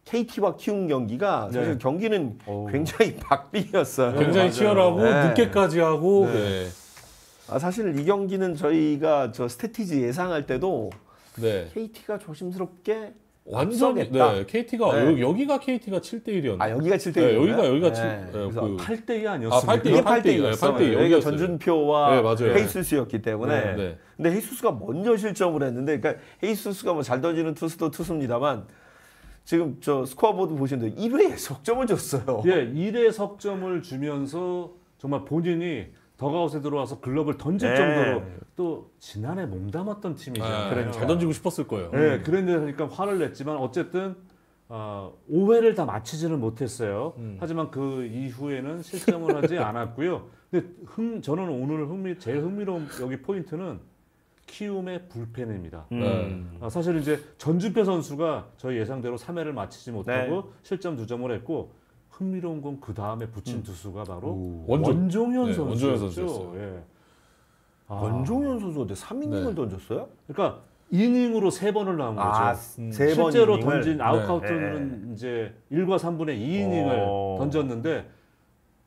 KT와 키움 경기가 사실 네. 경기는 굉장히 박빙이었어요. 굉장히 치열하고 네. 늦게까지 하고 네. 사실 이 경기는 저희가 저 스태티지 예상할 때도 네. KT가 조심스럽게 완전히 앞서겠다. 네, KT가 네. 여기가 KT가 7대1이었나요? 여기가 7대1. 네, 여기가 네. 그래서 8대2 아니었습니까? 8대2. 이게 8대2였어요. 8대2. 여기가 전준표와 네, 맞아요. 헤이수스였기 때문에. 네. 근데 헤이수스가 먼저 실점을 했는데, 그러니까 헤이수스가 뭐 잘 던지는 투수도 투수입니다만 지금 저 스코어보드 보시는데 1회에 석점을 줬어요. 예, 1회 석점을 주면서 정말 본인이 더가웃에 들어와서 글러브를 던질 네. 정도로 또 지난해 몸담았던 팀이잖아요. 그러니까 잘 던지고 싶었을 거예요. 네, 그런데 그러니까 화를 냈지만 어쨌든 5회를 다 마치지는 못했어요. 하지만 그 이후에는 실점을 하지 않았고요. 근데 저는 오늘 제일 흥미로운 여기 포인트는 키움의 불펜입니다. 사실 이제 전준표 선수가 저희 예상대로 3회를 마치지 못하고 실점 2점을 했고 흥미로운 건 그 다음에 붙인 투수가 바로 원종현 네, 선수였죠. 원종현 선수였어요. 예. 원종현 선수가 3이닝을 던졌어요? 그러니까 이닝으로 3번을 나온 거죠. 세 번 실제로 이닝을? 던진 아웃카운트는 이제 1과 3분의 2이닝을 던졌는데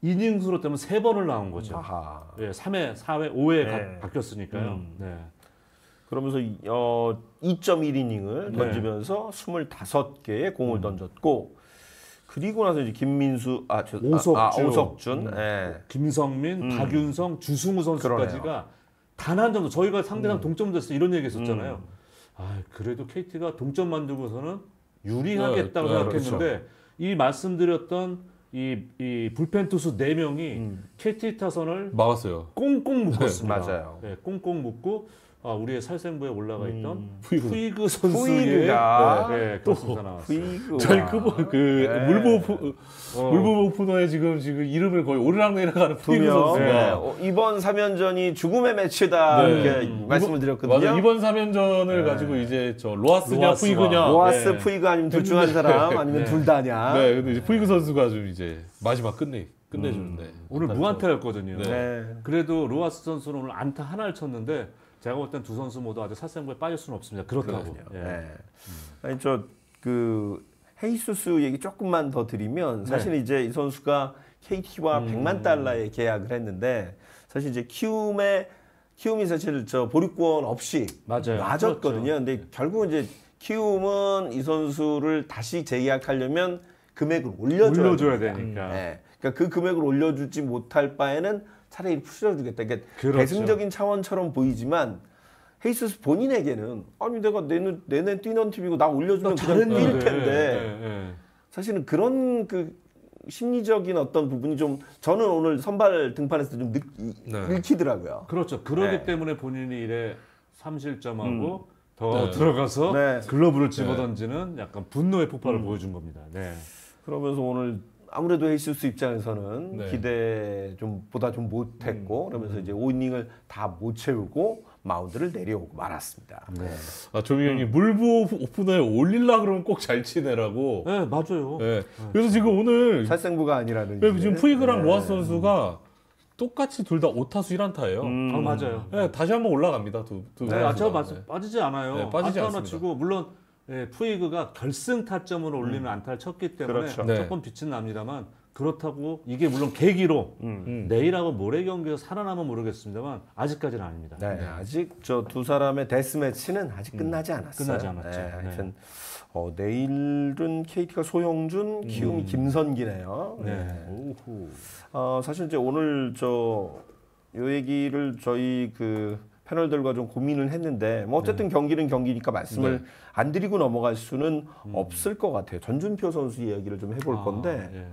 이닝 수로 때문에 3번을 나온 거죠. 아하. 예, 3회, 4회, 5회 네. 바뀌었으니까요. 네. 그러면서 2.1이닝을 네. 던지면서 25개의 공을 던졌고 그리고 나서 이제 김민수, 오석준, 예. 김성민, 박윤성, 주승우 선수까지가 단 한 점도 저희가 상대상 동점 됐을 때 이런 얘기 했었잖아요. 그래도 KT가 동점 만들고서는 유리하겠다고 생각했는데 그렇죠. 이 말씀드렸던 이 불펜 투수 4명이 KT 타선을 막았어요. 꽁꽁 묶었습니다. 맞아요. 네, 꽁꽁 묶고 우리의 살생부에 올라가 있던 푸이그. 푸이그 선수의 푸이그가 결승타 나왔어요. 후이그와 물부 오프너에 지금 이름을 거의 오르락내리락하는 푸이그 분명 선수가 이번 3연전이 죽음의 매치다 네. 이렇게 말씀을 드렸거든요. 맞아, 이번 3연전을 가지고 이제 저 로하스냐 푸이그냐. 로하스, 네. 푸이그 아니면 둘 중 한 사람 아니면 둘 다냐. 네, 근데 이제 푸이그 선수가 좀 이제 마지막 끝내주는데 오늘 무안타였거든요. 네. 그래도 로하스 선수는 오늘 안타 하나를 쳤는데 제가 볼 땐 두 선수 모두 아주 살생부에 빠질 수는 없습니다. 그렇다고. 예. 네. 아니 헤이수스 얘기 조금만 더 드리면 사실 이제 이 선수가 KT와 100만 달러에 계약을 했는데 사실 이제 키움이 사실 저 보류권 없이 맞았거든요. 그렇죠. 근데 결국 이제 키움은 이 선수를 다시 재계약하려면 금액을 올려줘야 되니까. 네. 그러니까 그 금액을 올려주지 못할 바에는 차라리 풀어주겠다. 그러니까 그렇죠. 대승적인 차원처럼 보이지만 헤이스스 본인에게는 아니 내가 내내 뛰는 팀이고 나 올려주면 그냥 뛸 텐데 사실은 그런 그 심리적인 어떤 부분이 좀 저는 오늘 선발 등판에서 좀 읽히더라고요. 그렇죠. 그러기 네. 때문에 본인이 이래 3실점하고 더 들어가서 네. 글러브를 집어던지는 약간 분노의 폭발을 보여준 겁니다. 네. 그러면서 오늘 아무래도 헤이스스 입장에서는 네. 기대 보다 좀 못했고 그러면서 이제 5이닝을 다 못 채우고 마운드를 내려오고 말았습니다. 네. 조민이 형이 물부 오프너에 올릴라 그러면 꼭 잘 치네라고. 네, 맞아요. 네. 그래서 지금 오늘 살생부가 아니라는 지금 푸이그랑 로하스 선수가 똑같이 둘 다 5타수 1안타예요. 맞아요. 네, 다시 한번 올라갑니다. 두 제가 선수가. 빠지지 않아요. 네, 빠지지 안타 하나 않습니다. 치고 물론 푸이그가 결승 타점으로 올리는 안타를 쳤기 때문에 그렇죠. 네. 조금 빛은 납니다만 그렇다고 이게 물론 계기로 내일하고 모레 경기에서 살아나면 모르겠습니다만 아직까지는 아닙니다. 네, 아직 저 두 사람의 데스매치는 아직 끝나지 않았어요. 끝나지 않았죠. 네, 하여튼 내일은 KT가 소형준, 키움이 김선기네요. 네. 사실 이제 오늘 요 얘기를 저희 그 패널들과 좀 고민을 했는데 뭐 어쨌든 경기는 경기니까 말씀을 안 드리고 넘어갈 수는 없을 것 같아요. 전준표 선수 이야기를 좀 해볼 건데 예.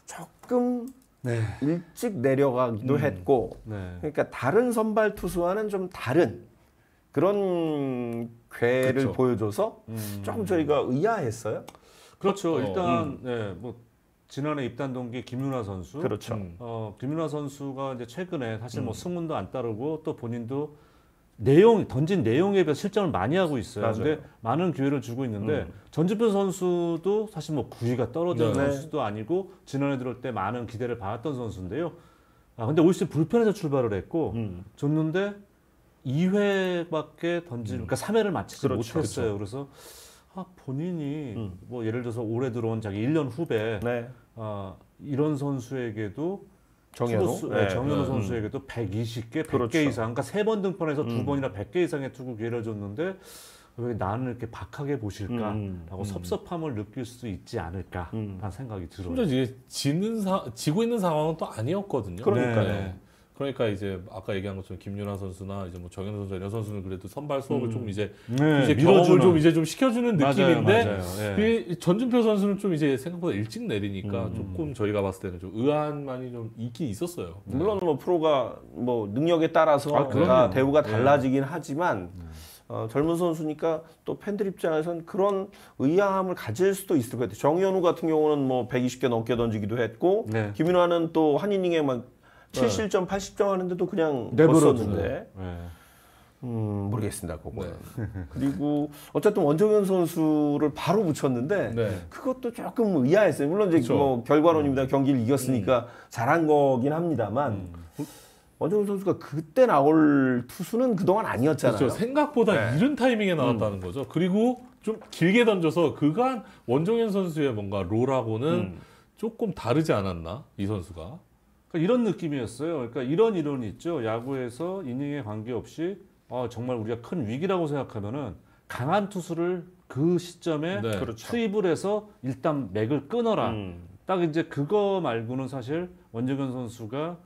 조금 일찍 내려가기도 했고 그러니까 다른 선발 투수와는 좀 다른 그런 궤를 그렇죠. 보여줘서 조금 저희가 의아했어요. 그렇죠. 일단 뭐 지난해 입단 동기 김윤아 선수. 그렇죠. 김윤아 선수가 이제 최근에 사실 뭐 승문도 안 따르고 또 본인도 던진 내용에 비해 실점을 많이 하고 있어요. 맞아요. 근데 많은 기회를 주고 있는데 전준표 선수도 사실 뭐 구위가 떨어진 선수도 아니고 지난해 들어올 때 많은 기대를 받았던 선수인데요. 근데 올 시즌 불펜에서 출발을 했고 줬는데 2회밖에 그러니까 3회를 마치지 그렇죠. 못했어요. 그래서 본인이 뭐 예를 들어서 올해 들어온 자기 1년 후배 네. 이런 선수에게도 정현우 정현우 선수에게도 120개, 100개 그렇죠. 이상, 그러니까 3번 등판에서 2번이나 100개 이상의 투구 기회를 줬는데 왜 나는 이렇게 박하게 보실까라고 섭섭함을 느낄 수 있지 않을까라는 생각이 들어요. 심지어 이제 지고 있는 상황은 또 아니었거든요. 그러니까요. 네. 그러니까 이제 아까 얘기한 것처럼 김윤아 선수나 이제 뭐 정현우 선수 이런 선수는 그래도 선발 수업을 조금 이제 이제 경험을 좀 이제 좀 시켜주는 느낌인데 맞아요. 그 전준표 선수는 좀 이제 생각보다 일찍 내리니까 조금 저희가 봤을 때는 좀 의아함이 좀 있긴 있었어요. 물론 뭐 프로가 뭐 능력에 따라서 다 그럼요. 대우가 달라지긴 하지만 젊은 선수니까 또 팬들 입장에선 그런 의아함을 가질 수도 있을 것 같아요. 정현우 같은 경우는 뭐 120개 넘게 던지기도 했고 네. 김윤아는 또 한 이닝에 막 70점, 80점 하는데도 그냥 내버려두고. 뒀었는데 네. 모르겠습니다. 그거는. 그리고 어쨌든 원정현 선수를 바로 붙였는데 네. 그것도 조금 의아했어요. 물론 이제 그쵸. 뭐 결과론입니다. 경기를 이겼으니까 잘한 거긴 합니다만 원정현 선수가 그때 나올 투수는 그동안 아니었잖아요. 그렇죠. 생각보다 이른 타이밍에 나왔다는 거죠. 그리고 좀 길게 던져서 그간 원정현 선수의 뭔가 롤하고는 조금 다르지 않았나 이 선수가. 그러니까 이런 느낌이었어요. 그러니까 이런 이론이 있죠. 야구에서 이닝에 관계없이 정말 우리가 큰 위기라고 생각하면은 강한 투수를 그 시점에 네. 그렇죠. 투입을 해서 일단 맥을 끊어라. 딱 이제 그거 말고는 사실 원정현 선수가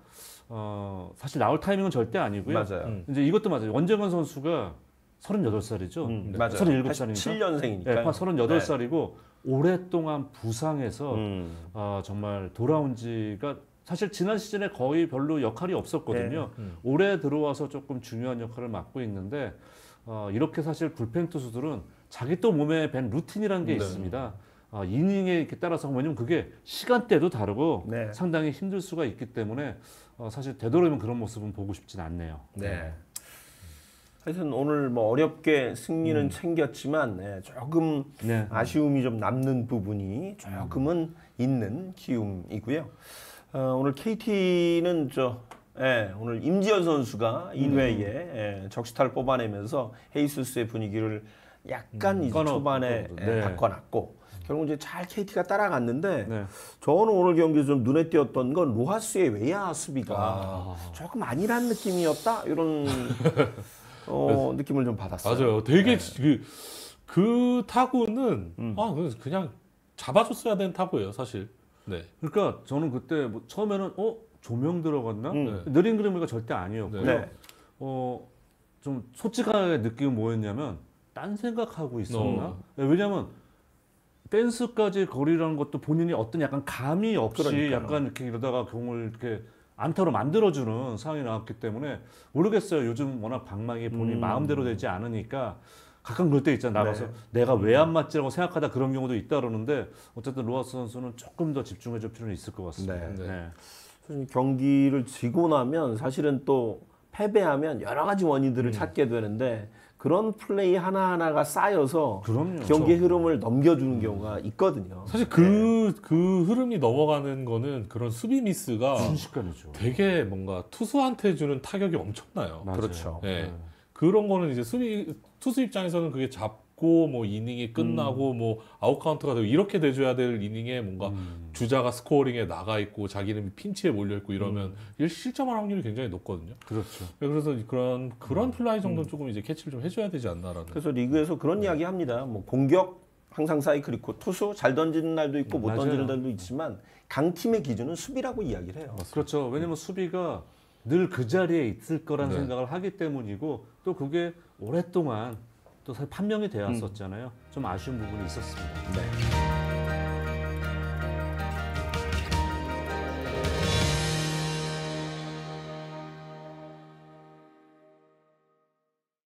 사실 나올 타이밍은 절대 아니고요. 맞아요. 이제 이것도 맞아요. 원정현 선수가 38살이죠. 맞아요. 37살이니까. 87년생이니까. 네, 38살이고 오랫동안 부상해서 네. 정말 돌아온 지가 사실 지난 시즌에 거의 별로 역할이 없었거든요. 올해 들어와서 조금 중요한 역할을 맡고 있는데 이렇게 사실 불펜 투수들은 자기 또 몸에 밴 루틴이라는 게 있습니다. 이닝에 이렇게 따라서 왜냐면 그게 시간대도 다르고 네. 상당히 힘들 수가 있기 때문에 사실 되도록이면 그런 모습은 보고 싶진 않네요. 네. 하여튼 오늘 뭐 어렵게 승리는 챙겼지만 조금 네. 아쉬움이 좀 남는 부분이 조금은 있는 키움이고요. 오늘 KT는 오늘 임지현 선수가 1회에 적시타를 뽑아내면서 헤이수스의 분위기를 약간 이제 초반에 네. 바꿔놨고 결국 이제 잘 KT가 따라갔는데 네. 저는 오늘 경기에서 좀 눈에 띄었던 건 로하스의 외야 수비가 조금 아니란 느낌이었다 이런 느낌을 좀 받았어요. 맞아요. 되게 그 타구는 그냥 잡아줬어야 되는 타구예요, 사실. 네. 그러니까 저는 그때 뭐 처음에는 조명 들어갔나? 네. 느린 그림이가 절대 아니었고요. 네. 좀 솔직하게 느낌은 뭐였냐면 딴 생각하고 있었나? 왜냐면 펜스까지 거리라는 것도 본인이 어떤 약간 감이 없이 그러니까요. 약간 이렇게 이러다가 공을 이렇게 안타로 만들어주는 상황이 나왔기 때문에 모르겠어요. 요즘 워낙 방망이 본인 마음대로 되지 않으니까 가끔 그럴 때 있잖아. 나가서 내가 왜 안 맞지라고 생각하다 그런 경우도 있다 그러는데 어쨌든 로하스 선수는 조금 더 집중해줄 필요는 있을 것 같습니다. 네. 경기를 지고 나면 사실은 또 패배하면 여러 가지 원인들을 찾게 되는데 그런 플레이 하나하나가 쌓여서 그럼요. 경기 흐름을 넘겨주는 경우가 있거든요. 사실 그 흐름이 넘어가는 거는 그런 수비 미스가 순식간이죠. 되게 뭔가 투수한테 주는 타격이 엄청나요. 맞아요. 그렇죠. 네. 그런 거는 이제 투수 입장에서는 그게 잡고 뭐 이닝이 끝나고 뭐 아웃 카운트가 되고 이렇게 돼줘야 될 이닝에 뭔가 주자가 스코어링에 나가 있고 자기는 핀치에 몰려 있고 이러면 실점할 확률이 굉장히 높거든요. 그렇죠. 그래서 그런 플라이 정도는 조금 이제 캐치를 좀 해줘야 되지 않나라는. 그래서 리그에서 그런 이야기 합니다. 뭐 공격 항상 사이클 있고 투수 잘 던지는 날도 있고 못 맞아요. 던지는 날도 있지만 강팀의 기준은 수비라고 이야기를 해요. 그렇죠. 왜냐면 수비가 늘 그 자리에 있을 거란 생각을 하기 때문이고 또 그게 오랫동안 또 사실 판명이 되었었잖아요. 좀 아쉬운 부분이 있었습니다. 네.